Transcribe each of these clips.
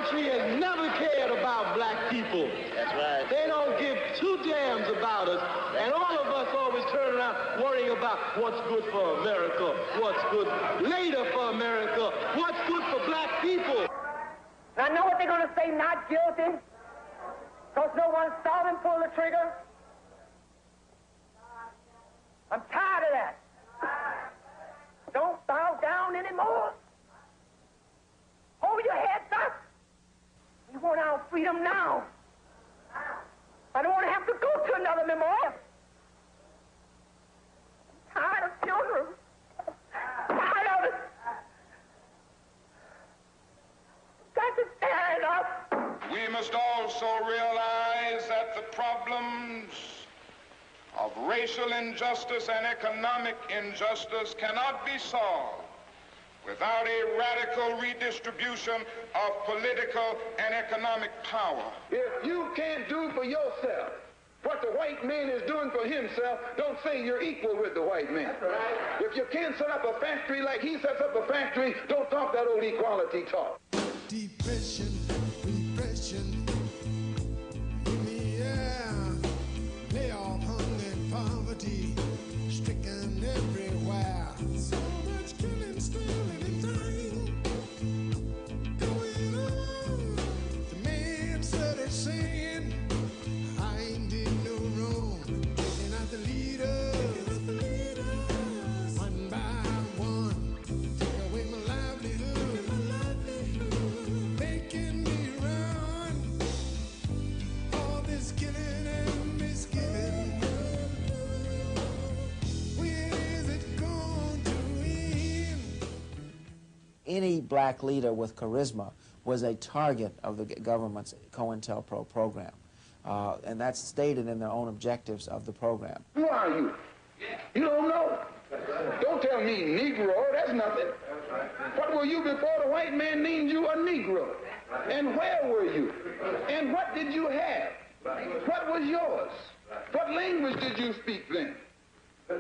country has never cared about black people. That's right. They don't give two damns about us, and all of us always turn around worrying about what's good for America, what's good later for America, what's good for black people. And I know what they're going to say, not guilty, because no one saw them pull the trigger. I'm tired of that. Don't bow down anymore. Hold your heads up. We want our freedom now. I don't want to have to go to another memorial. I'm tired of children. I'm tired of it. Got to stand up. We must also realize that the problems of racial injustice and economic injustice cannot be solved without a radical redistribution of political and economic power. If you can't do for yourself what the white man is doing for himself, don't say you're equal with the white man. That's right. If you can't set up a factory like he sets up a factory, don't talk that old equality talk. Depression, repression, in the air, layoff, hunger, and poverty, stricken everywhere. So much killing, stealing, and dying going on. The man started saying, I ain't did no wrong, taking out the leaders, one by one, take away my livelihood, making me run. All this killing and misgiving, when is it going to end? Any black leader with charisma was a target of the government's COINTELPRO program. And that's stated in their own objectives of the program. Who are you? You don't know. Don't tell me Negro, that's nothing. What were you before the white man named you a Negro? And where were you? And what did you have? What was yours? What language did you speak then?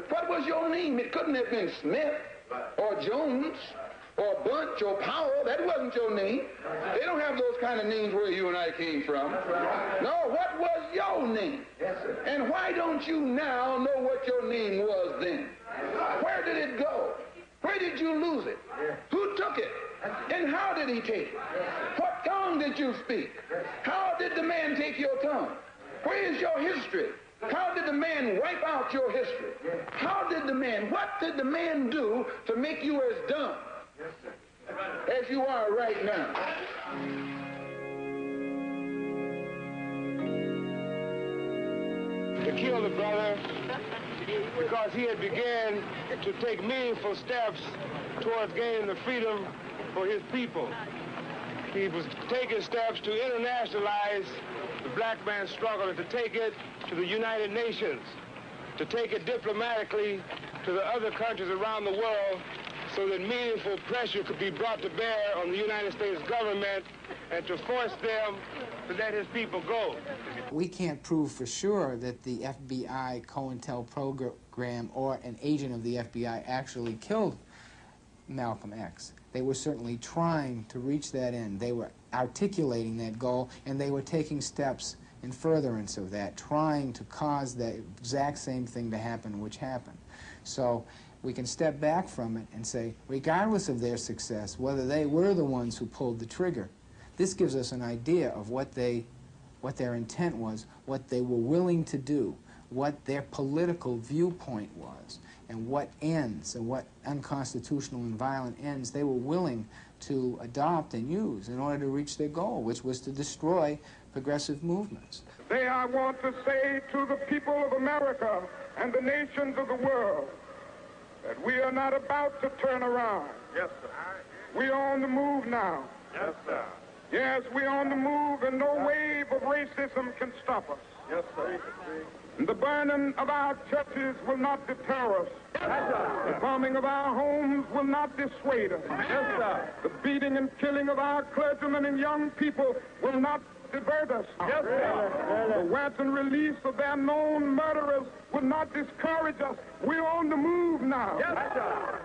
What was your name? It couldn't have been Smith or Jones or Bunch or Powell. That wasn't your name. They don't have those kind of names where you and I came from. No, what was your name? And why don't you now know what your name was then? Where did it go? Where did you lose it? Who took it? And how did he take it? What tongue did you speak? How did the man take your tongue? Where is your history? How did the man wipe out your history? How did the man, what did the man do to make you as dumb as you are right now? To kill the brother because he had began to take meaningful steps towards gaining the freedom for his people. He was taking steps to internationalize the black man's struggle and to take it to the United Nations, to take it diplomatically to the other countries around the world so that meaningful pressure could be brought to bear on the United States government and to force them to let his people go. We can't prove for sure that the FBI COINTELPRO program or an agent of the FBI actually killed Malcom X. They were certainly trying to reach that end. They were articulating that goal, and they were taking steps in furtherance of that, trying to cause the exact same thing to happen which happened. So we can step back from it and say, regardless of their success, whether they were the ones who pulled the trigger, this gives us an idea of what their intent was, what they were willing to do, what their political viewpoint was, and what ends, and what unconstitutional and violent ends they were willing to adopt and use in order to reach their goal, which was to destroy progressive movements. Today I want to say to the people of America and the nations of the world that we are not about to turn around. Yes, sir. We are on the move now. Yes, sir. Yes, we are on the move, and no wave of racism can stop us. Yes, sir. And the burning of our churches will not deter us. Yes, sir. The bombing of our homes will not dissuade us. Yes, sir. The beating and killing of our clergymen and young people will not divert us. Yes, sir. The wanton release of their known murderers will not discourage us. We're on the move now. Yes, sir.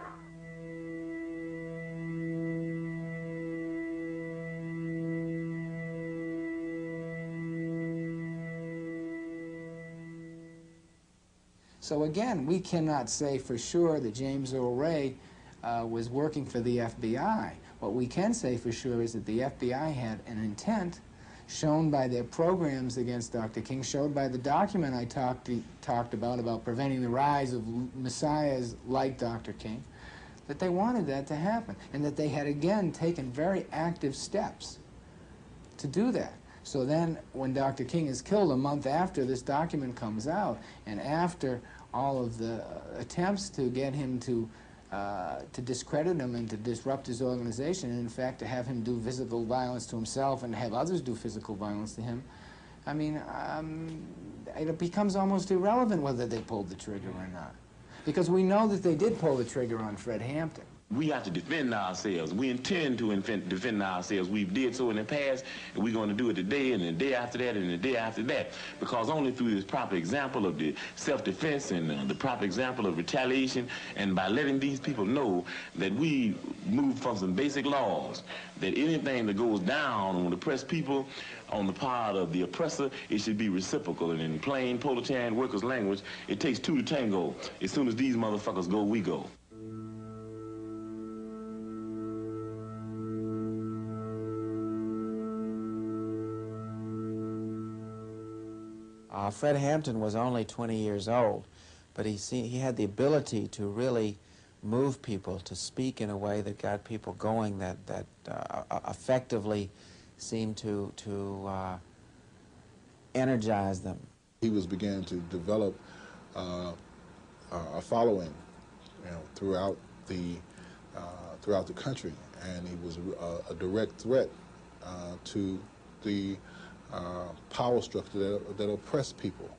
So again, we cannot say for sure that James Earl Ray was working for the FBI. What we can say for sure is that the FBI had an intent shown by their programs against Dr. King, showed by the document I talked about preventing the rise of messiahs like Dr. King, that they wanted that to happen, and that they had again taken very active steps to do that. So then when Dr. King is killed a month after this document comes out, and after all of the attempts to get him to discredit him and to disrupt his organization, and in fact to have him do physical violence to himself and have others do physical violence to him, I mean, it becomes almost irrelevant whether they pulled the trigger or not. Because we know that they did pull the trigger on Fred Hampton. We have to defend ourselves. We intend to defend ourselves. We've did so in the past, and we're going to do it today, and the day after that, and the day after that. Because only through this proper example of the self-defense and the proper example of retaliation, and by letting these people know that we move from some basic laws, that anything that goes down on the oppressed people, on the part of the oppressor, it should be reciprocal. And in plain proletarian workers' language, it takes two to tango. As soon as these motherfuckers go, we go. Fred Hampton was only 20 years old, but he had the ability to really move people, to speak in a way that got people going, that effectively seemed to energize them. He was beginning to develop a following, throughout the country, and he was a direct threat to the power structure that oppressed people.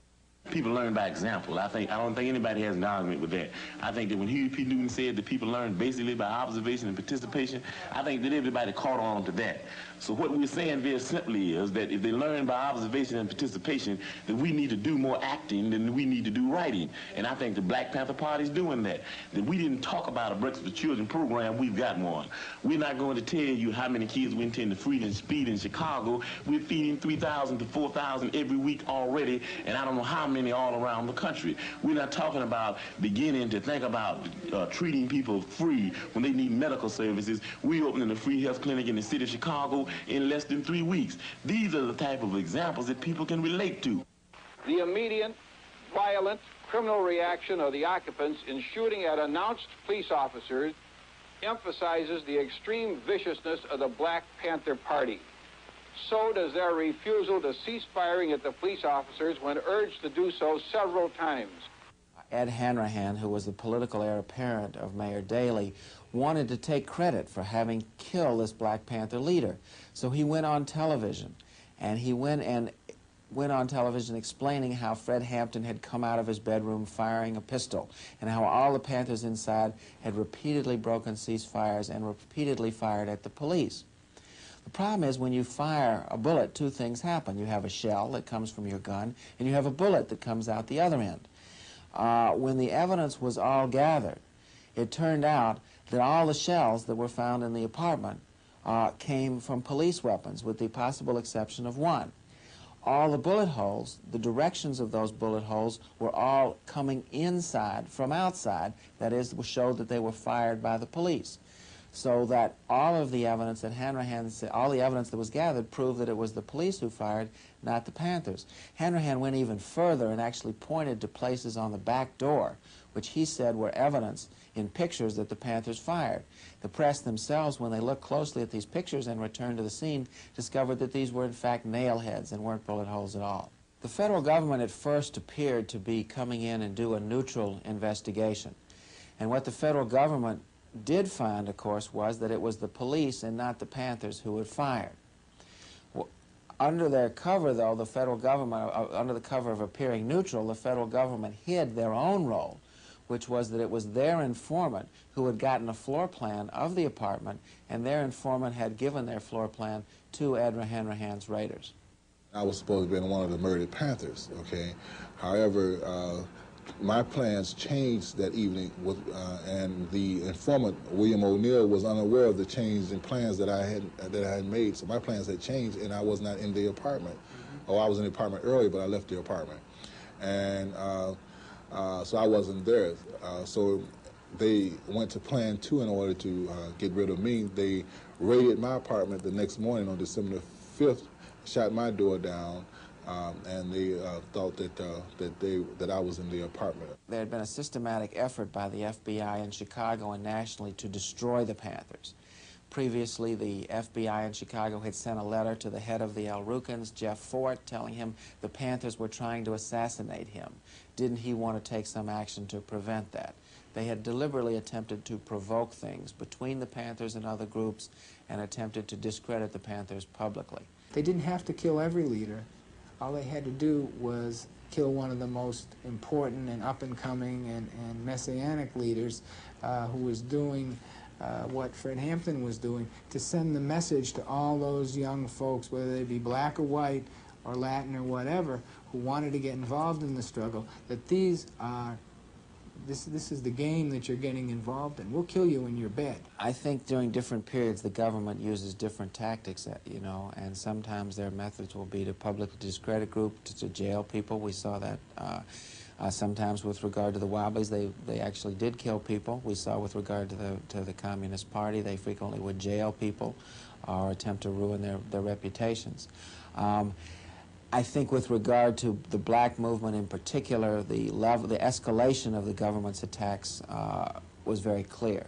People learn by example. I don't think anybody has an argument with that. I think that when Huey P. Newton said that people learn basically by observation and participation, I think that everybody caught on to that. So what we're saying very simply is that if they learn by observation and participation, then we need to do more acting than we need to do writing. And I think the Black Panther Party is doing that. That we didn't talk about a Breakfast for Children program, we've got one. We're not going to tell you how many kids we intend to feed and speed in Chicago. We're feeding 3,000 to 4,000 every week already, and I don't know how many all around the country. We're not talking about beginning to think about treating people free when they need medical services. We're opening a free health clinic in the city of Chicago in less than 3 weeks. These are the type of examples that people can relate to. The immediate, violent, criminal reaction of the occupants in shooting at announced police officers emphasizes the extreme viciousness of the Black Panther Party. So does their refusal to cease firing at the police officers when urged to do so several times. Ed Hanrahan, who was the political heir apparent of Mayor Daley, wanted to take credit for having killed this Black Panther leader. So he went on television, and he went on television explaining how Fred Hampton had come out of his bedroom firing a pistol, and how all the Panthers inside had repeatedly broken ceasefires and repeatedly fired at the police. The problem is when you fire a bullet, two things happen. You have a shell that comes from your gun, and you have a bullet that comes out the other end. When the evidence was all gathered, it turned out that all the shells that were found in the apartment came from police weapons, with the possible exception of one. All the bullet holes, the directions of those bullet holes, were all coming inside from outside. That is, showed that they were fired by the police. So that all of the evidence that Hanrahan said, all the evidence that was gathered proved that it was the police who fired, not the Panthers. Hanrahan went even further and actually pointed to places on the back door, which he said were evidence in pictures that the Panthers fired. The press themselves, when they looked closely at these pictures and returned to the scene, discovered that these were in fact nail heads and weren't bullet holes at all. The federal government at first appeared to be coming in and do a neutral investigation. And what the federal government did find, of course, was that it was the police and not the Panthers who had fired. Well, under their cover, though, the federal government, under the cover of appearing neutral, the federal government hid their own role, which was that it was their informant who had gotten a floor plan of the apartment, and their informant had given their floor plan to Ed Hanrahan's raiders. I was supposed to be one of the murdered Panthers, okay? However, my plans changed that evening, and the informant, William O'Neill, was unaware of the change in plans that I had made. So my plans had changed, and I was not in the apartment. Oh, I was in the apartment early, but I left the apartment. And so I wasn't there. So they went to Plan 2 in order to get rid of me. They raided my apartment the next morning on December 5th, shot my door down, and they thought that I was in the apartment. There had been a systematic effort by the FBI in Chicago and nationally to destroy the Panthers. Previously, the FBI in Chicago had sent a letter to the head of the El Rukns, Jeff Fort, telling him the Panthers were trying to assassinate him. Didn't he want to take some action to prevent that? They had deliberately attempted to provoke things between the Panthers and other groups and attempted to discredit the Panthers publicly. They didn't have to kill every leader. All they had to do was kill one of the most important and up-and-coming and messianic leaders who was doing what Fred Hampton was doing, to send the message to all those young folks, whether they be black or white or Latin or whatever, who wanted to get involved in the struggle, that this is the game that you're getting involved in. We'll kill you in your bed. I think during different periods the government uses different tactics, you know, and sometimes their methods will be to publicly discredit groups, to jail people. We saw that sometimes with regard to the Wobblies, they actually did kill people. We saw with regard to the Communist Party, they frequently would jail people or attempt to ruin their reputations. I think with regard to the black movement in particular, the escalation of the government's attacks was very clear.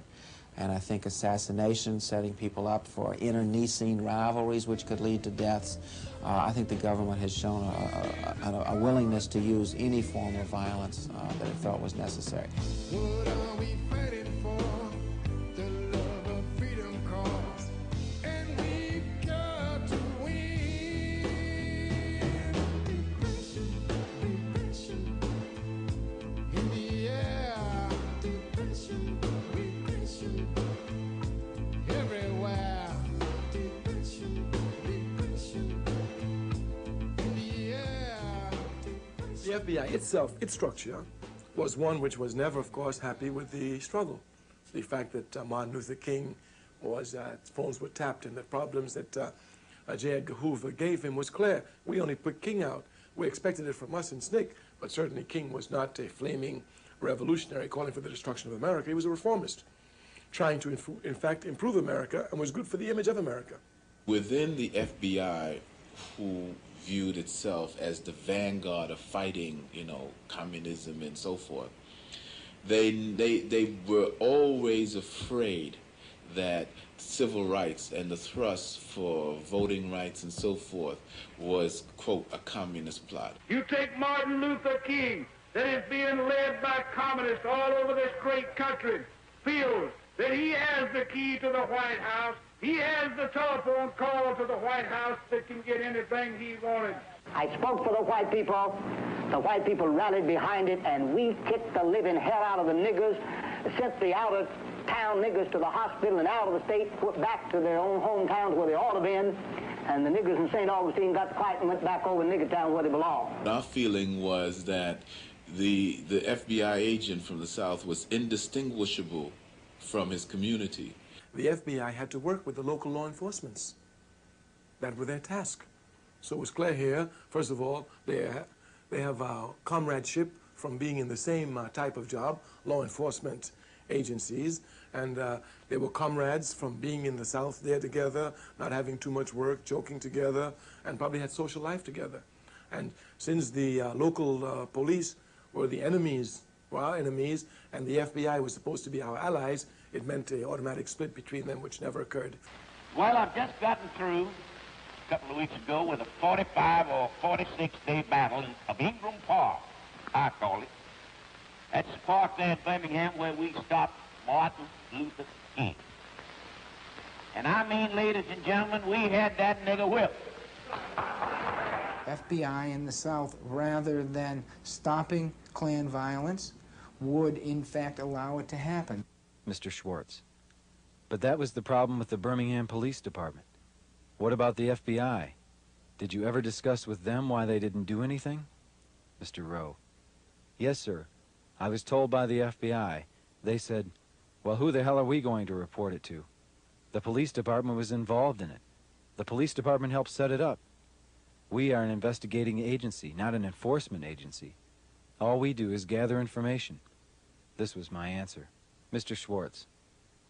And I think assassination, setting people up for internecine rivalries which could lead to deaths, I think the government has shown a willingness to use any form of violence that it felt was necessary. What are we fighting for? The love of freedom cause, and we've got to win. Repression in the air. Repression everywhere. Repression in the air. The FBI itself, its structure, was one which was never, of course, happy with the struggle. The fact that Martin Luther King was, phones were tapped, and the problems that J. Edgar Hoover gave him was clear. We only put King out. We expected it from us and SNCC, but certainly King was not a flaming revolutionary calling for the destruction of America. He was a reformist, trying to, in fact, improve America, and was good for the image of America. Within the FBI, who viewed itself as the vanguard of fighting, you know, communism and so forth, they were always afraid that civil rights and the thrust for voting rights and so forth was, quote, a communist plot. You take Martin Luther King, that is being led by communists all over this great country, feels that he has the key to the White House. He has the telephone call to the White House that can get anything he wanted. I spoke for the white people. The white people rallied behind it, and we kicked the living hell out of the niggers, sent the out-of-town niggers to the hospital and out of the state, back to their own hometowns where they ought to have been, and the niggers in St. Augustine got quiet and went back over to nigger town where they belong. Our feeling was that the FBI agent from the South was indistinguishable from his community. The FBI had to work with the local law enforcements. That was their task. So it was clear here, first of all, they have comradeship from being in the same type of job, law enforcement agencies, and they were comrades from being in the South there together, not having too much work, joking together, and probably had social life together. And since the local police were the enemies, were our enemies, and the FBI was supposed to be our allies, it meant an automatic split between them, which never occurred. Well, I've just gotten through a couple of weeks ago with a 45 or 46-day battle of Ingram Park, I call it. That's the park there in Birmingham where we stopped Martin Luther King. And I mean, ladies and gentlemen, we had that nigger whipped. FBI in the South, rather than stopping Klan violence, would in fact allow it to happen. Mr. Schwartz, but that was the problem with the Birmingham Police Department. What about the FBI? Did you ever discuss with them why they didn't do anything? Mr. Rowe: Yes, sir. I was told by the FBI. They said, well, who the hell are we going to report it to? The police department was involved in it. The police department helped set it up. We are an investigating agency, not an enforcement agency. All we do is gather information. This was my answer. Mr. Schwartz.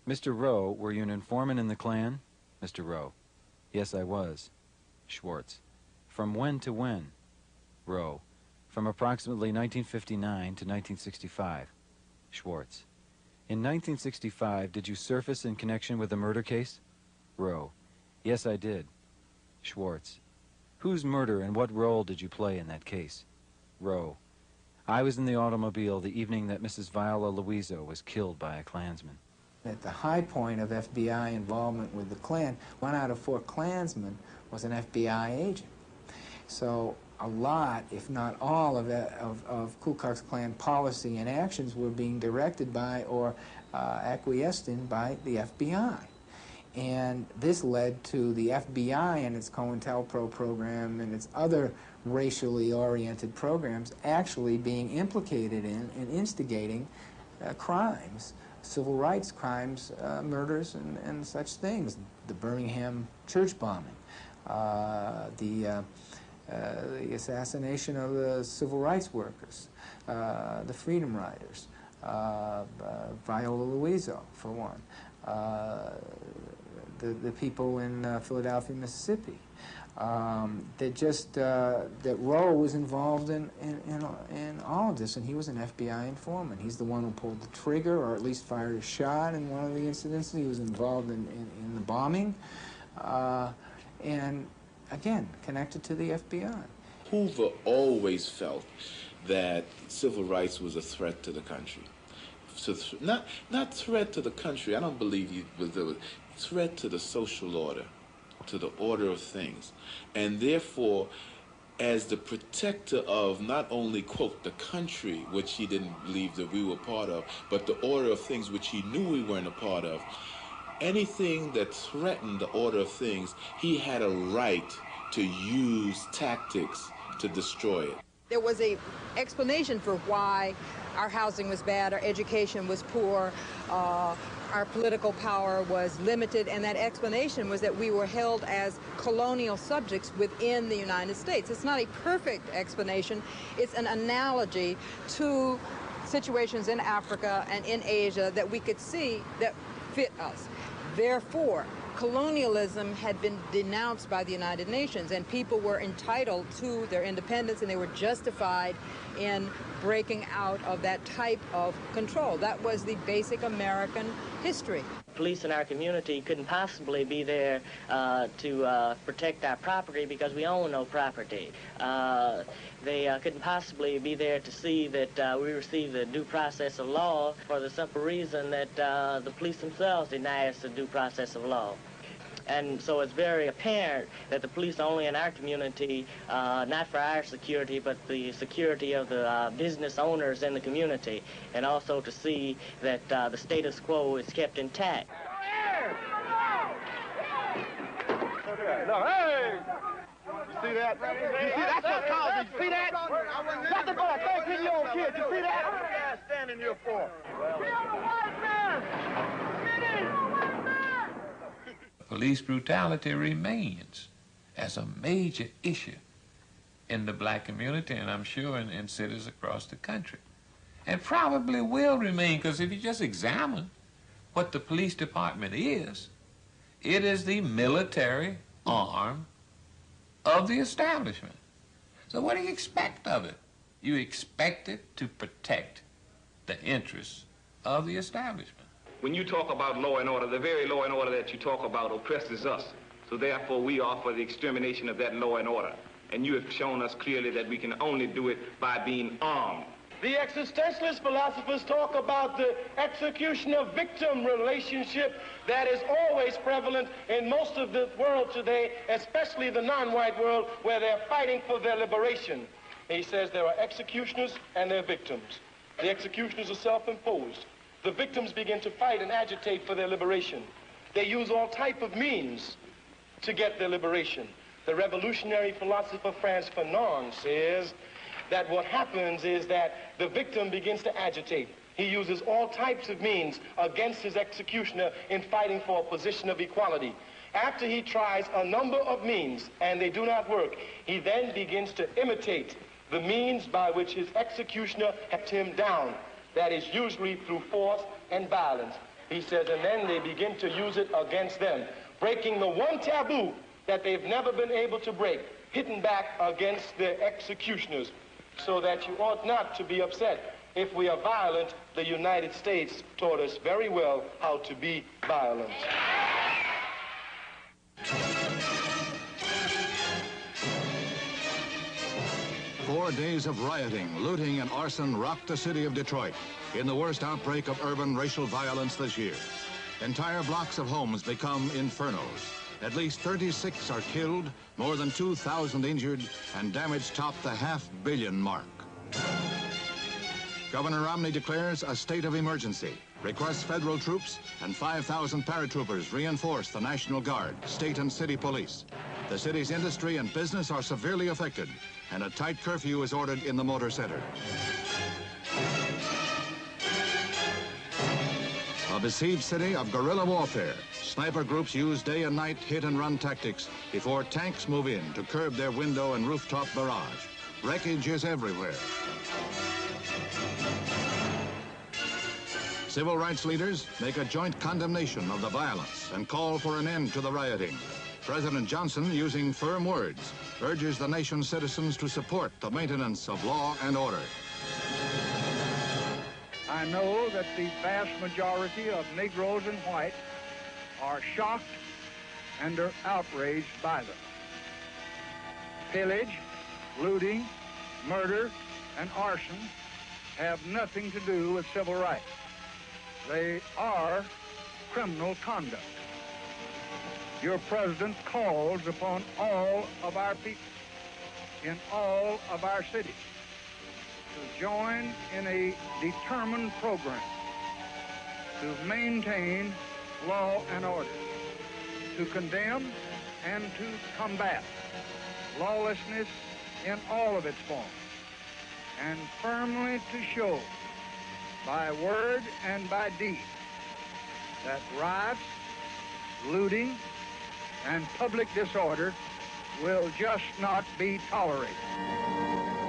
Mr. Rowe, were you an informant in the Klan? Mr. Rowe. Yes, I was. Schwartz. From when to when? Rowe. From approximately 1959 to 1965. Schwartz. In 1965, did you surface in connection with the murder case? Rowe. Yes, I did. Schwartz. Whose murder and what role did you play in that case? Rowe. I was in the automobile the evening that Mrs. Viola Louiso was killed by a Klansman. At the high point of FBI involvement with the Klan, 1 out of 4 Klansmen was an FBI agent. So a lot, if not all, of Ku Klux Klan policy and actions were being directed by or acquiesced in by the FBI. And this led to the FBI and its COINTELPRO program and its other racially oriented programs actually being implicated in and instigating crimes, civil rights crimes, murders and such things. The Birmingham church bombing, the assassination of the civil rights workers, the Freedom Riders, Viola Louiso, for one, the people in Philadelphia, Mississippi. That Rowe was involved in all of this, and he was an FBI informant. He's the one who pulled the trigger, or at least fired a shot in one of the incidents. He was involved in the bombing, and again, connected to the FBI. Hoover always felt that civil rights was a threat to the country. So not threat to the country. I don't believe he was a threat to the social order, to the order of things. And therefore, as the protector of not only, quote, the country, which he didn't believe that we were part of, but the order of things which he knew we weren't a part of, anything that threatened the order of things, he had a right to use tactics to destroy it. There was an explanation for why our housing was bad, our education was poor, our political power was limited, and that explanation was that we were held as colonial subjects within the United States. It's not a perfect explanation. It's an analogy to situations in Africa and in Asia that we could see that fit us. Therefore, colonialism had been denounced by the United Nations, and people were entitled to their independence, and they were justified in breaking out of that type of control. That was the basic American history. Police in our community couldn't possibly be there to protect our property because we own no property. They couldn't possibly be there to see that we receive the due process of law for the simple reason that the police themselves deny us the due process of law. And so it's very apparent that the police are only in our community, not for our security, but the security of the business owners in the community, and also to see that the status quo is kept intact. Look, hey! You see that? You see, that's what caused it. You see that? Nothing but a 13-year-old kid. You see that? What are you guys standing here for? Police brutality remains as a major issue in the black community, and I'm sure in cities across the country. And probably will remain, because if you just examine what the police department is, it is the military arm of the establishment. So what do you expect of it? You expect it to protect the interests of the establishment. When you talk about law and order, the very law and order that you talk about oppresses us. So therefore, we are for the extermination of that law and order. And you have shown us clearly that we can only do it by being armed. The existentialist philosophers talk about the executioner-victim relationship that is always prevalent in most of the world today, especially the non-white world, where they're fighting for their liberation. He says there are executioners and there are victims. The executioners are self-imposed. The victims begin to fight and agitate for their liberation. They use all type of means to get their liberation. The revolutionary philosopher Frantz Fanon says that what happens is that the victim begins to agitate. He uses all types of means against his executioner in fighting for a position of equality. After he tries a number of means and they do not work, he then begins to imitate the means by which his executioner kept him down. That is usually through force and violence. He says, and then they begin to use it against them, breaking the one taboo that they've never been able to break, hitting back against their executioners, so that you ought not to be upset. If we are violent, the United States taught us very well how to be violent. 4 days of rioting, looting, and arson rocked the city of Detroit in the worst outbreak of urban racial violence this year. Entire blocks of homes become infernos. At least 36 are killed, more than 2,000 injured, and damage topped the $500 million mark. Governor Romney declares a state of emergency, requests federal troops, and 5,000 paratroopers reinforce the National Guard, state and city police. The city's industry and business are severely affected, and a tight curfew is ordered in the Motor Center. A besieged city of guerrilla warfare. Sniper groups use day and night hit-and-run tactics before tanks move in to curb their window and rooftop barrage. Wreckage is everywhere. Civil rights leaders make a joint condemnation of the violence and call for an end to the rioting. President Johnson, using firm words, urges the nation's citizens to support the maintenance of law and order. I know that the vast majority of Negroes and whites are shocked and are outraged by them. Pillage, looting, murder, and arson have nothing to do with civil rights. They are criminal conduct. Your president calls upon all of our people in all of our cities to join in a determined program to maintain law and order, to condemn and to combat lawlessness in all of its forms, and firmly to show by word and by deed that riots, looting, and public disorder will just not be tolerated.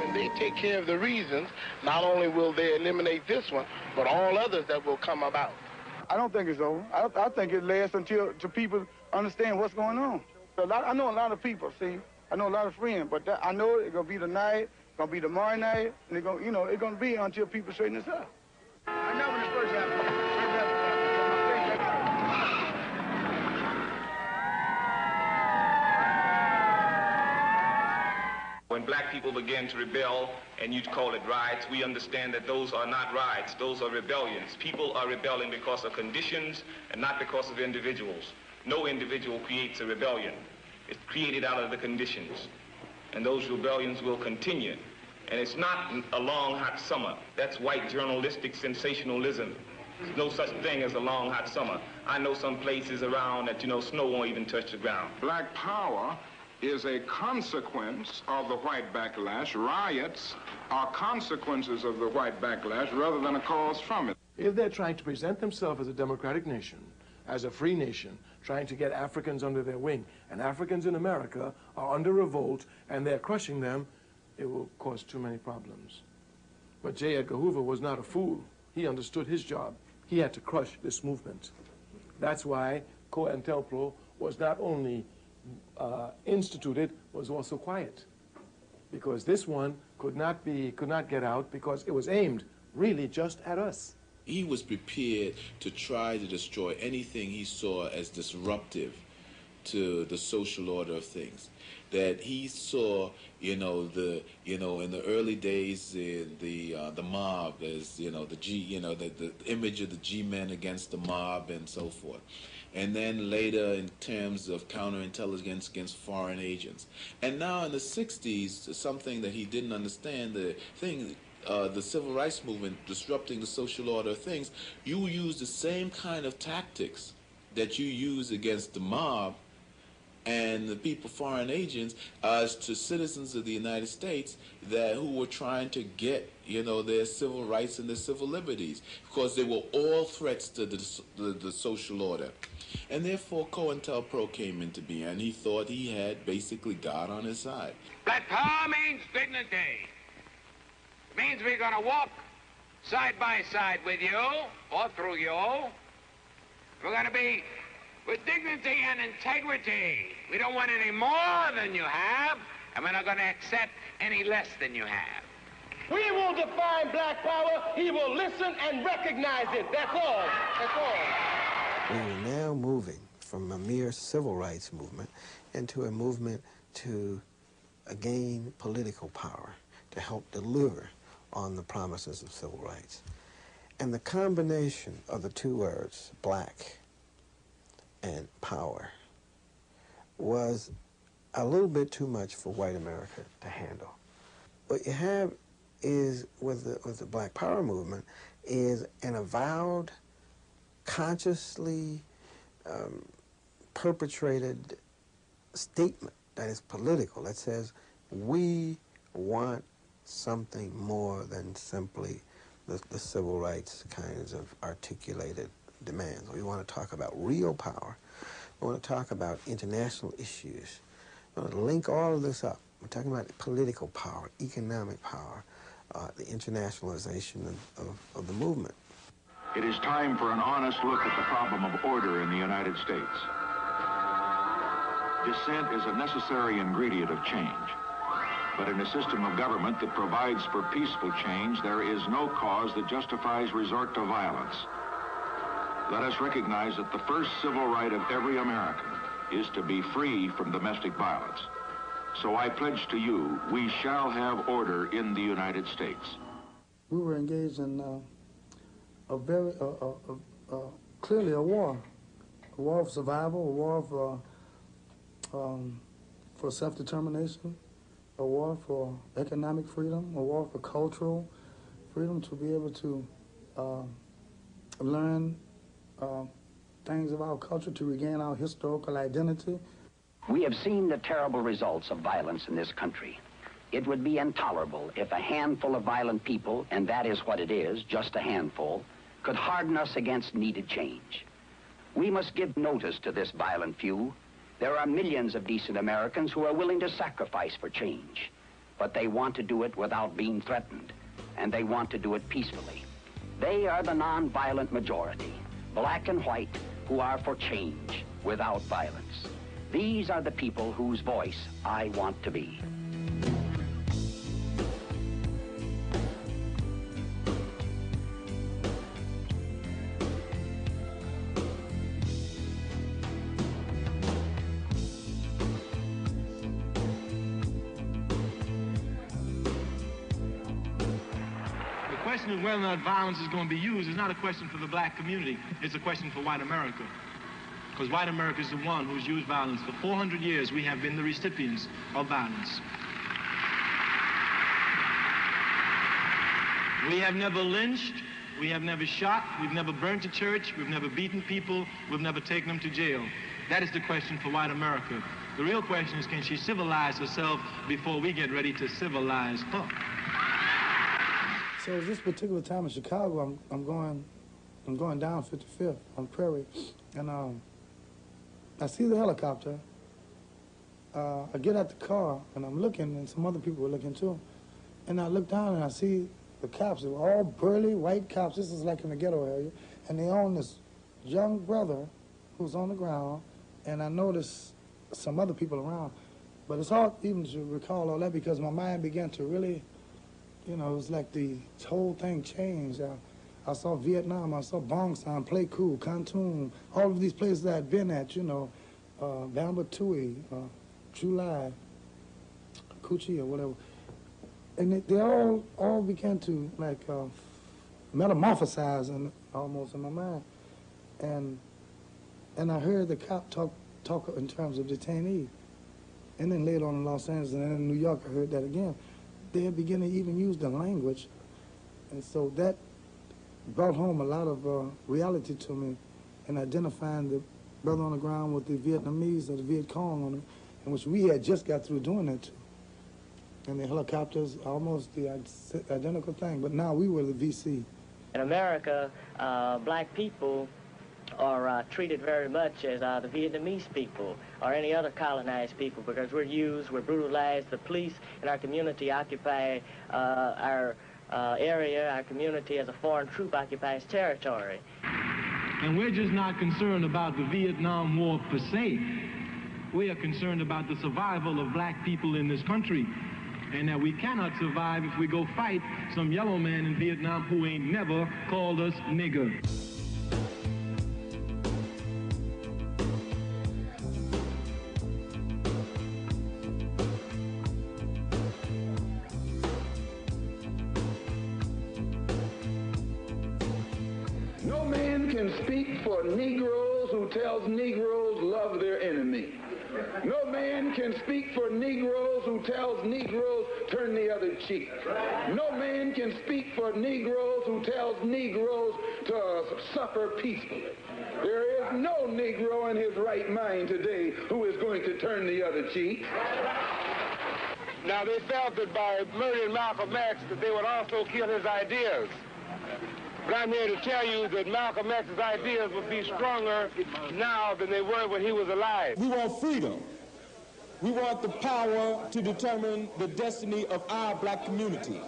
When they take care of the reasons, not only will they eliminate this one, but all others that will come about. I don't think it's over. I think it lasts until people understand what's going on. I know a lot of people, see. I know a lot of friends, but I know it's going to be tonight, it's going to be tomorrow night, and it's going to be until people straighten this up. I know when it first happened. When black people begin to rebel, and you call it riots, we understand that those are not riots, those are rebellions. People are rebelling because of conditions and not because of individuals. No individual creates a rebellion. It's created out of the conditions. And those rebellions will continue. And it's not a long, hot summer. That's white journalistic sensationalism. There's no such thing as a long, hot summer. I know some places around that, snow won't even touch the ground. Black power is a consequence of the white backlash. Riots are consequences of the white backlash rather than a cause from it. If they're trying to present themselves as a democratic nation, as a free nation, trying to get Africans under their wing, and Africans in America are under revolt and they're crushing them, it will cause too many problems. But J. Edgar Hoover was not a fool. He understood his job. He had to crush this movement. That's why COINTELPRO was not only instituted, was also quiet, because this one could not get out because it was aimed really just at us. He was prepared to try to destroy anything he saw as disruptive to the social order of things. That he saw, in the early days, the mob as, the image of the G-men against the mob and so forth. And then later in terms of counterintelligence against foreign agents. And now in the 60s, something that he didn't understand, the civil rights movement disrupting the social order of things, you use the same kind of tactics that you use against the mob and the people, foreign agents, as to citizens of the United States who were trying to get, their civil rights and their civil liberties, because they were all threats to the social order. And therefore, COINTELPRO came into being, and he thought he had basically God on his side. Black power means dignity. It means we're going to walk side by side with you, or through you. We're going to be with dignity and integrity. We don't want any more than you have, and we're not going to accept any less than you have. We will define black power. He will listen and recognize it. That's all. That's all. We are now moving from a mere civil rights movement into a movement to gain political power to help deliver on the promises of civil rights. And the combination of the two words, black and power, was a little bit too much for white America to handle. What you have is, with the Black Power movement, is an avowed, consciously perpetrated statement that is political, that says we want something more than simply the civil rights kinds of articulated demands. We want to talk about real power. We want to talk about international issues. We want to link all of this up. We're talking about political power, economic power, the internationalization of the movement. It is time for an honest look at the problem of order in the United States. Dissent is a necessary ingredient of change. But in a system of government that provides for peaceful change, there is no cause that justifies resort to violence. Let us recognize that the first civil right of every American is to be free from domestic violence. So I pledge to you, we shall have order in the United States. We were engaged in clearly a war of survival, a war for self-determination, a war for economic freedom, a war for cultural freedom, to be able to learn things of our culture, to regain our historical identity. We have seen the terrible results of violence in this country. It would be intolerable if a handful of violent people, and that is what it is, just a handful, could harden us against needed change. We must give notice to this violent few. There are millions of decent Americans who are willing to sacrifice for change, but they want to do it without being threatened, and they want to do it peacefully. They are the non-violent majority, black and white, who are for change without violence. These are the people whose voice I want to be. The question of whether or not violence is going to be used is not a question for the black community. It's a question for white America. Because white America is the one who's used violence. For 400 years, we have been the recipients of violence. We have never lynched, we have never shot, we've never burnt a church, we've never beaten people, we've never taken them to jail. That is the question for white America. The real question is, can she civilize herself before we get ready to civilize her? So this particular time in Chicago, I'm going down 55th on Prairie, and I see the helicopter. I get out the car, and I'm looking, and some other people were looking too. And I look down, and I see the cops. They were all burly white cops. This is like in the ghetto area. And they own this young brother who's on the ground, and I noticed some other people around. But it's hard even to recall all that because my mind began to really, you know, it was like the whole thing changed. I saw Vietnam, I saw Bong San, Pleiku, Khantoum, all of these places I had been at, you know, Bamba Tui, July, Coochie or whatever. And they all began to like metamorphosize almost in my mind. And I heard the cop talk in terms of detainee. And then later on in Los Angeles and then in New York, I heard that again. They had begun to even use the language. And so that brought home a lot of reality to me in identifying the brother on the ground with the Vietnamese or the Viet Cong on it, in which we had just got through doing that too. And the helicopters, almost the identical thing, but now we were the VC. In America, black people are treated very much as the Vietnamese people or any other colonized people because we're used, we're brutalized. The police in our community occupy our area, our community, as a foreign troop occupies territory. And we're just not concerned about the Vietnam War per se. We are concerned about the survival of black people in this country, and that we cannot survive if we go fight some yellow man in Vietnam who ain't never called us nigger. No man can speak for Negroes who tells Negroes love their enemy. No man can speak for Negroes who tells Negroes turn the other cheek. No man can speak for Negroes who tells Negroes to suffer peacefully. There is no Negro in his right mind today who is going to turn the other cheek. Now, they felt that by murdering Malcolm X that they would also kill his ideas. But I'm here to tell you that Malcolm X's ideas would be stronger now than they were when he was alive. We want freedom. We want the power to determine the destiny of our black communities.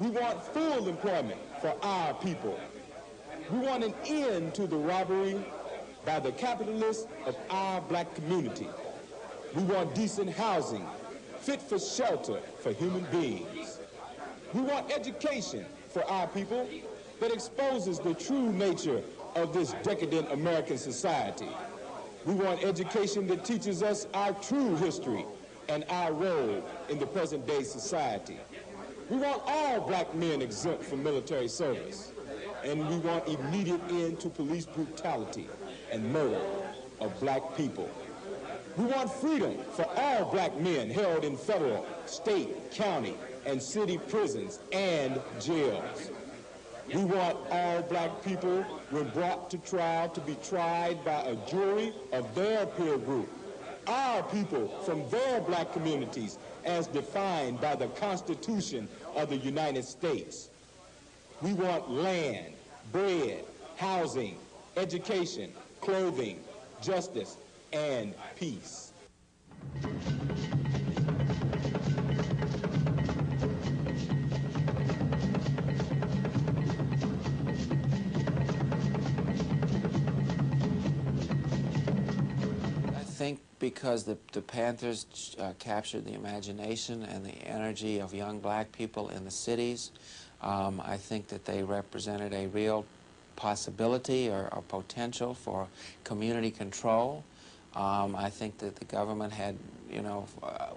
We want full employment for our people. We want an end to the robbery by the capitalists of our black community. We want decent housing, fit for shelter for human beings. We want education for our people that exposes the true nature of this decadent American society. We want education that teaches us our true history and our role in the present-day society. We want all black men exempt from military service, and we want immediate end to police brutality and murder of black people. We want freedom for all black men held in federal, state, county, and city prisons and jails. We want all black people, when brought to trial, to be tried by a jury of their peer group. Our people from their black communities as defined by the Constitution of the United States. We want land, bread, housing, education, clothing, justice, and peace. I think because the Panthers captured the imagination and the energy of young black people in the cities, I think that they represented a real possibility or potential for community control. I think that the government had,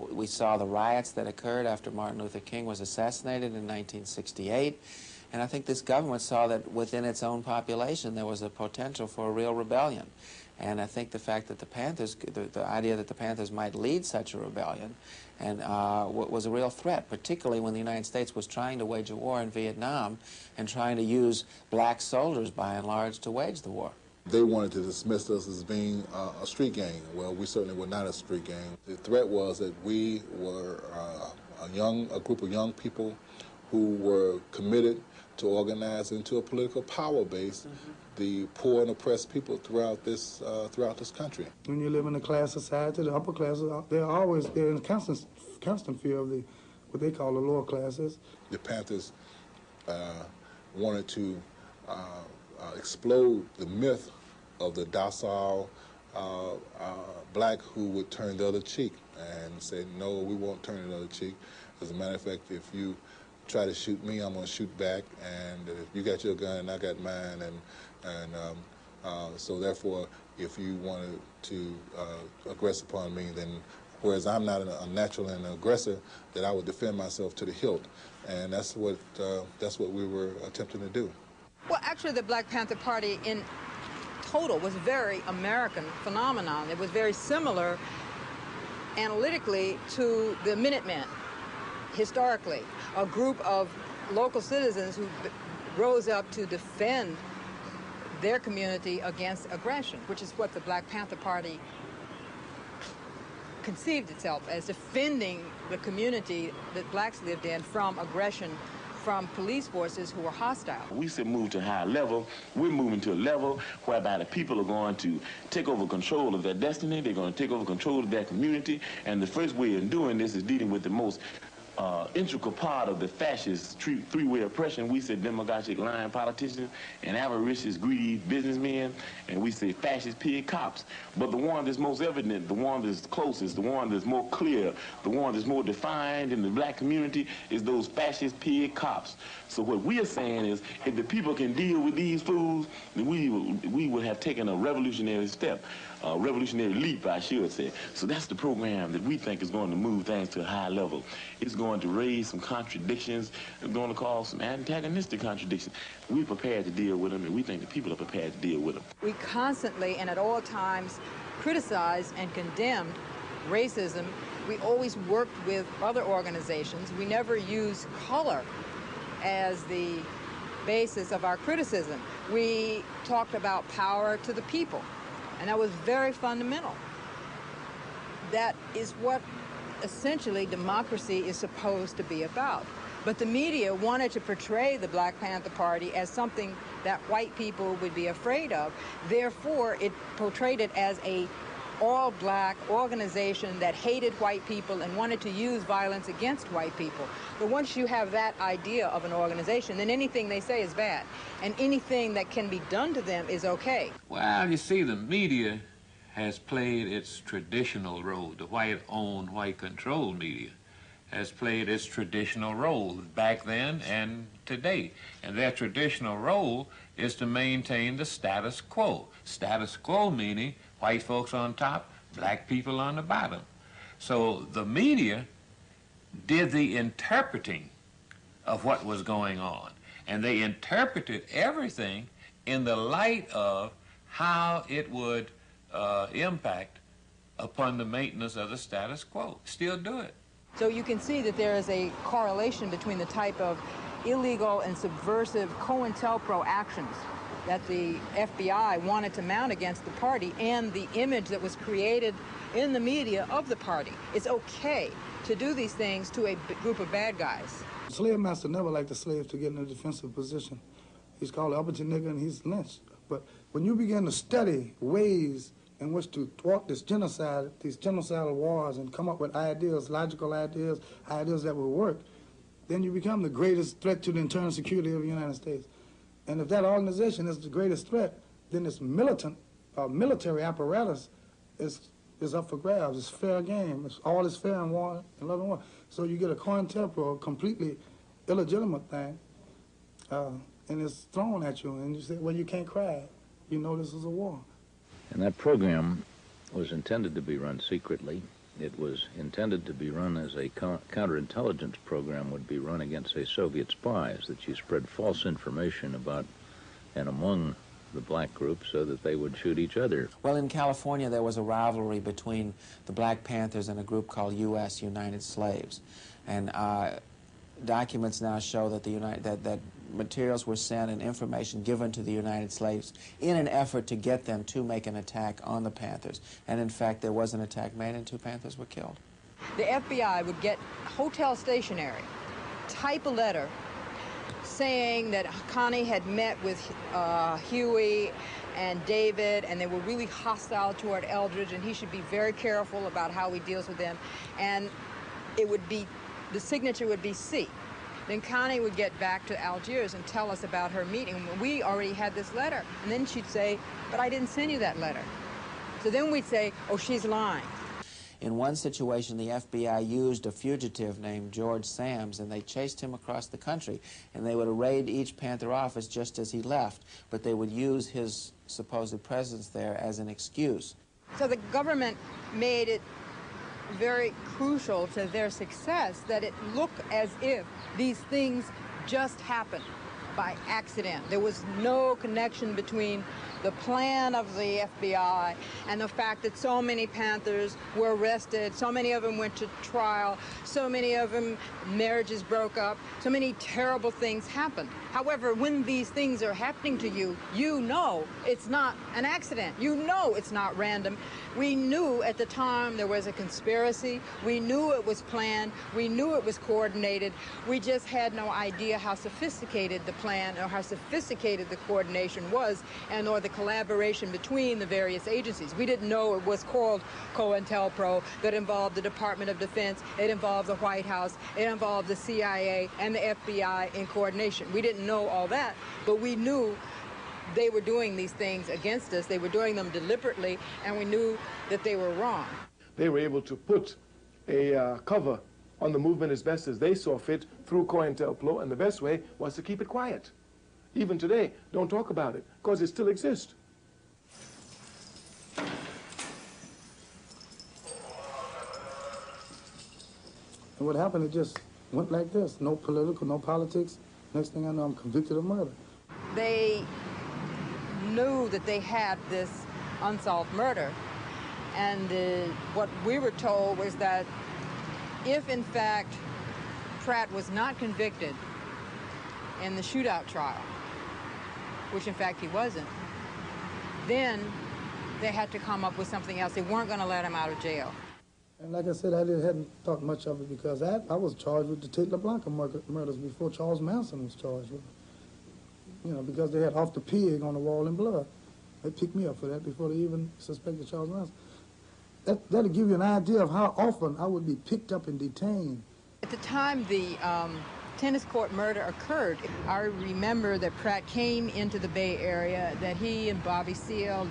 we saw the riots that occurred after Martin Luther King was assassinated in 1968, and I think this government saw that within its own population there was a potential for a real rebellion. And I think the fact that the Panthers, the idea that the Panthers might lead such a rebellion and was a real threat, particularly when the United States was trying to wage a war in Vietnam and trying to use black soldiers, by and large, to wage the war. They wanted to dismiss us as being a street gang. Well, we certainly were not a street gang. The threat was that we were a group of young people who were committed to organize into a political power base the poor and oppressed people throughout this country. When you live in a class society, the upper classes, they're in constant fear of what they call the lower classes. The Panthers wanted to explode the myth of the docile black who would turn the other cheek and say, no, we won't turn the other cheek. As a matter of fact, if you try to shoot me, I'm going to shoot back, and if you got your gun, I got mine, and so therefore, if you wanted to aggress upon me, then whereas I'm not a natural and an aggressor, that I would defend myself to the hilt, and that's what we were attempting to do. Well, actually, the Black Panther Party in total was a very American phenomenon. It was very similar analytically to the Minutemen, historically, a group of local citizens who rose up to defend their community against aggression, which is what the Black Panther Party conceived itself as, defending the community that blacks lived in from aggression from police forces who were hostile. We said move to a higher level. We're moving to a level whereby the people are going to take over control of their destiny. They're going to take over control of their community. And the first way of doing this is dealing with the most integral part of the fascist three-way oppression. We say demagogic lying politicians and avaricious greedy businessmen, and we say fascist pig cops. But the one that's most evident, the one that's closest, the one that's more clear, the one that's more defined in the black community is those fascist pig cops. So what we are saying is, if the people can deal with these fools, then we would have taken a revolutionary step, a revolutionary leap, I should say. So that's the program that we think is going to move things to a high level. It's going to raise some contradictions. It's going to cause some antagonistic contradictions. We're prepared to deal with them, and we think the people are prepared to deal with them. We constantly and at all times criticized and condemned racism. We always worked with other organizations. We never used color as the basis of our criticism. We talked about power to the people, and that was very fundamental. That is what essentially democracy is supposed to be about. But the media wanted to portray the Black Panther Party as something that white people would be afraid of. Therefore, it portrayed it as a all-black organization that hated white people and wanted to use violence against white people. But once you have that idea of an organization, then anything they say is bad, and anything that can be done to them is okay. Well, you see, the media has played its traditional role. The white-owned, white-controlled media has played its traditional role back then and today. And their traditional role is to maintain the status quo. Status quo meaning white folks on top, black people on the bottom. So the media did the interpreting of what was going on. And they interpreted everything in the light of how it would impact upon the maintenance of the status quo. Still do it. So you can see that there is a correlation between the type of illegal and subversive COINTELPRO actions that the FBI wanted to mount against the party and the image that was created in the media of the party. It's okay to do these things to a group of bad guys. The slave master never liked the slave to get in a defensive position. He's called an uppity nigger and he's lynched. But when you begin to study ways in which to thwart this genocide, these genocidal wars, and come up with ideas, logical ideas, ideas that will work, then you become the greatest threat to the internal security of the United States. And if that organization is the greatest threat, then this militant military apparatus is up for grabs. It's fair game. All is fair in war and love and war. So you get a COINTELPRO, a completely illegitimate thing, and it's thrown at you, and you say, well, you can't cry. You know this is a war. And that program was intended to be run secretly. It was intended to be run as a counterintelligence program would be run against, say, Soviet spies, that you spread false information about and among the black group so that they would shoot each other. Well, in California, there was a rivalry between the Black Panthers and a group called U.S. United Slaves. And documents now show that that materials were sent and information given to the United Slaves in an effort to get them to make an attack on the Panthers. And in fact, there was an attack made and 2 Panthers were killed. The FBI would get hotel stationery, type a letter saying that Connie had met with Huey and David, and they were really hostile toward Eldridge, and he should be very careful about how he deals with them. And it would be, the signature would be C. Then Connie would get back to Algiers and tell us about her meeting. We already had this letter. And then she'd say, but I didn't send you that letter. So then we'd say, oh, she's lying. In one situation, the FBI used a fugitive named George Sams, and they chased him across the country. And they would raid each Panther office just as he left, but they would use his supposed presence there as an excuse. So the government made it very crucial to their success that it looked as if these things just happened by accident. There was no connection between the plan of the FBI and the fact that so many Panthers were arrested, so many of them went to trial, so many of them marriages broke up, so many terrible things happened. However, when these things are happening to you, you know it's not an accident. You know it's not random. We knew at the time there was a conspiracy. We knew it was planned. We knew it was coordinated. We just had no idea how sophisticated the plan or how sophisticated the coordination was, and or the collaboration between the various agencies. We didn't know it was called COINTELPRO, that involved the Department of Defense, it involved the White House, it involved the CIA and the FBI in coordination. We didn't know all that, but we knew they were doing these things against us. They were doing them deliberately, and we knew that they were wrong. They were able to put a cover on the movement as best as they saw fit through COINTELPRO, and the best way was to keep it quiet. Even today, don't talk about it, because it still exists. And what happened, it just went like this. No political, no politics. Next thing I know, I'm convicted of murder. They knew that they had this unsolved murder, and what we were told was that if, in fact, Pratt was not convicted in the shootout trial, which, in fact, he wasn't, then they had to come up with something else. They weren't going to let him out of jail. And like I said, I hadn't thought much of it because I was charged with the Tate LeBlanc murders before Charles Manson was charged with it. You know, because they had off the pig on the wall in blood. They picked me up for that before they even suspected Charles Manson. That'll give you an idea of how often I would be picked up and detained. At the time the tennis court murder occurred, I remember that Pratt came into the Bay Area, that he and Bobby Seale,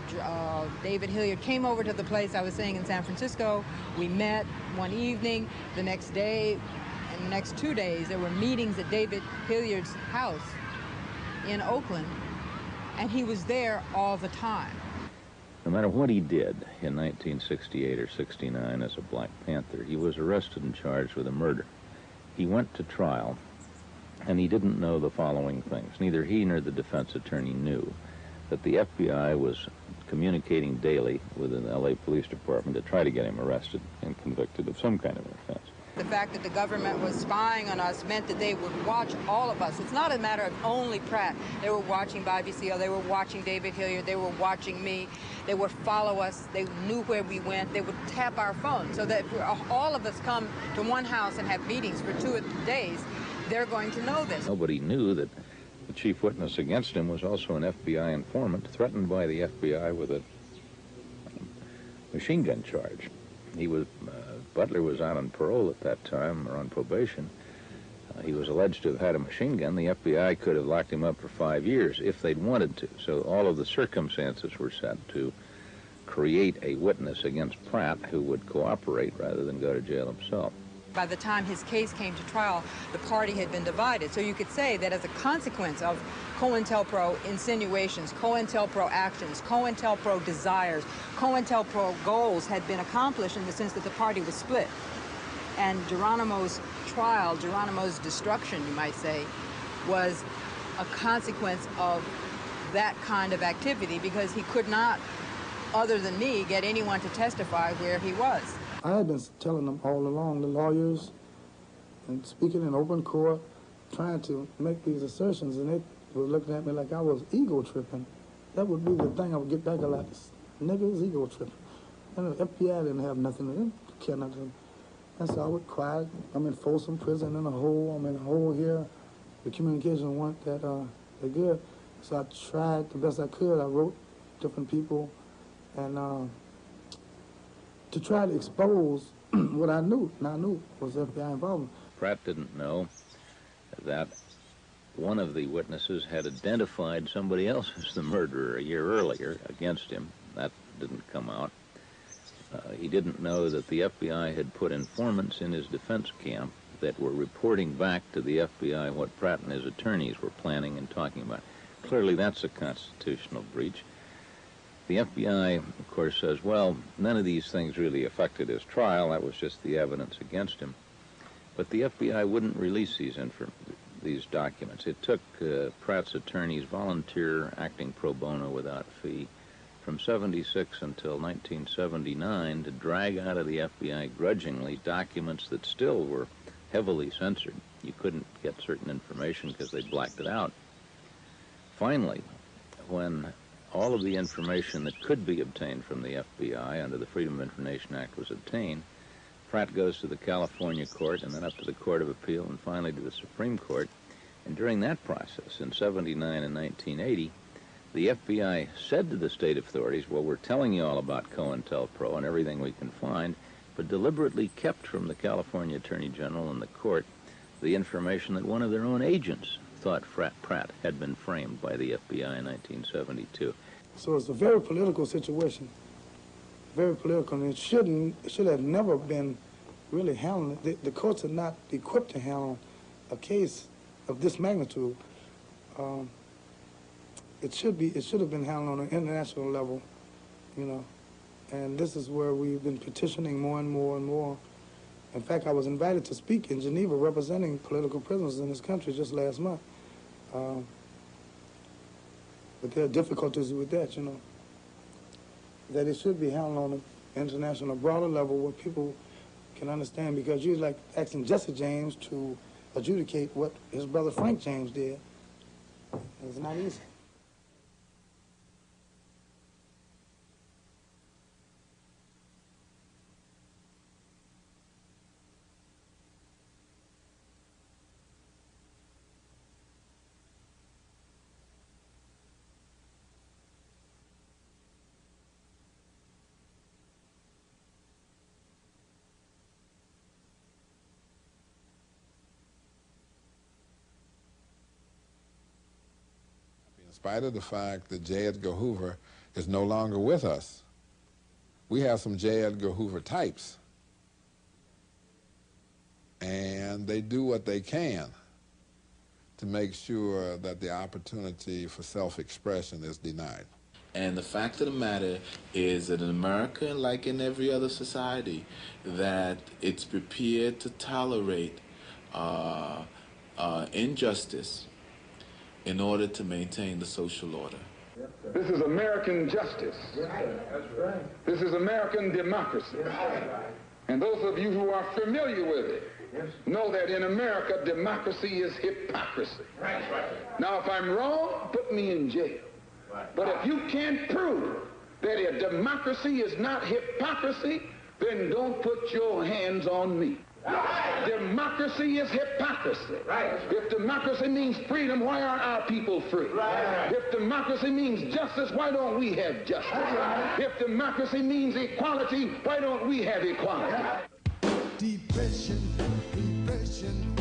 David Hilliard came over to the place I was staying in San Francisco. We met one evening. The next day, and the next 2 days, there were meetings at David Hilliard's house in Oakland, and he was there all the time. No matter what he did in 1968 or 69 as a Black Panther, he was arrested and charged with a murder. He went to trial, and he didn't know the following things. Neither he nor the defense attorney knew that the FBI was communicating daily with the LA Police Department to try to get him arrested and convicted of some kind of an offense. The fact that the government was spying on us meant that they would watch all of us. It's not a matter of only Pratt. They were watching Bobby Seale, they were watching David Hilliard, they were watching me. They would follow us, they knew where we went, they would tap our phone. So that if all of us come to one house and have meetings for 2 days, they're going to know this. Nobody knew that the chief witness against him was also an FBI informant threatened by the FBI with a machine gun charge. He was, Butler was out on parole at that time, or on probation. He was alleged to have had a machine gun. The FBI could have locked him up for 5 years if they'd wanted to. So all of the circumstances were set to create a witness against Pratt who would cooperate rather than go to jail himself. By the time his case came to trial, the party had been divided. So you could say that as a consequence of COINTELPRO insinuations, COINTELPRO actions, COINTELPRO desires, COINTELPRO goals had been accomplished in the sense that the party was split. And Geronimo's trial, Geronimo's destruction, you might say, was a consequence of that kind of activity because he could not, other than me, get anyone to testify where he was. I had been telling them all along, the lawyers, and speaking in open court, trying to make these assertions, and they were looking at me like I was ego tripping. That would be the thing I would get back a lot. Niggas ego tripping. And the FBI didn't have nothing, they didn't care nothing. And so I would cry. I'm in Folsom Prison in a hole. I'm in a hole here. The communication weren't that good. So I tried the best I could. I wrote different people, and to try to expose what I knew, and I knew was FBI involvement. Pratt didn't know that one of the witnesses had identified somebody else as the murderer a year earlier against him. That didn't come out. He didn't know that the FBI had put informants in his defense camp that were reporting back to the FBI what Pratt and his attorneys were planning and talking about. Clearly, that's a constitutional breach. The FBI, of course, says, well, none of these things really affected his trial. That was just the evidence against him. But the FBI wouldn't release these documents. It took Pratt's attorneys volunteer acting pro bono without fee from 76 until 1979 to drag out of the FBI grudgingly documents that still were heavily censored. You couldn't get certain information because they blacked it out. Finally, when all of the information that could be obtained from the FBI under the Freedom of Information Act was obtained, Pratt goes to the California court and then up to the Court of Appeal and finally to the Supreme Court And during that process, in 79 and 1980, the FBI said to the state authorities, well, we're telling you all about COINTELPRO and everything we can find, but deliberately kept from the California Attorney General and the court the information that one of their own agents thought Pratt had been framed by the FBI in 1972. So it's a very political situation, very political, and it should have never been really handled. The courts are not equipped to handle a case of this magnitude. It should have been handled on an international level, you know, and this is where we've been petitioning more and more and more. In fact, I was invited to speak in Geneva representing political prisoners in this country just last month. But there are difficulties with that, you know, that it should be handled on an international, broader level where people can understand, because you're like asking Jesse James to adjudicate what his brother Frank James did. It's not easy. In spite of the fact that J. Edgar Hoover is no longer with us, we have some J. Edgar Hoover types, and they do what they can to make sure that the opportunity for self-expression is denied. And the fact of the matter is that in America, like in every other society, that it's prepared to tolerate injustice in order to maintain the social order. This is American justice. That's right. This is American democracy. And those of you who are familiar with it know that in America, democracy is hypocrisy. Now, if I'm wrong, put me in jail. But if you can't prove that a democracy is not hypocrisy, then don't put your hands on me. Democracy is hypocrisy. If democracy means freedom, why aren't our people free? If democracy means justice, why don't we have justice? If democracy means equality, why don't we have equality? Depression, depression,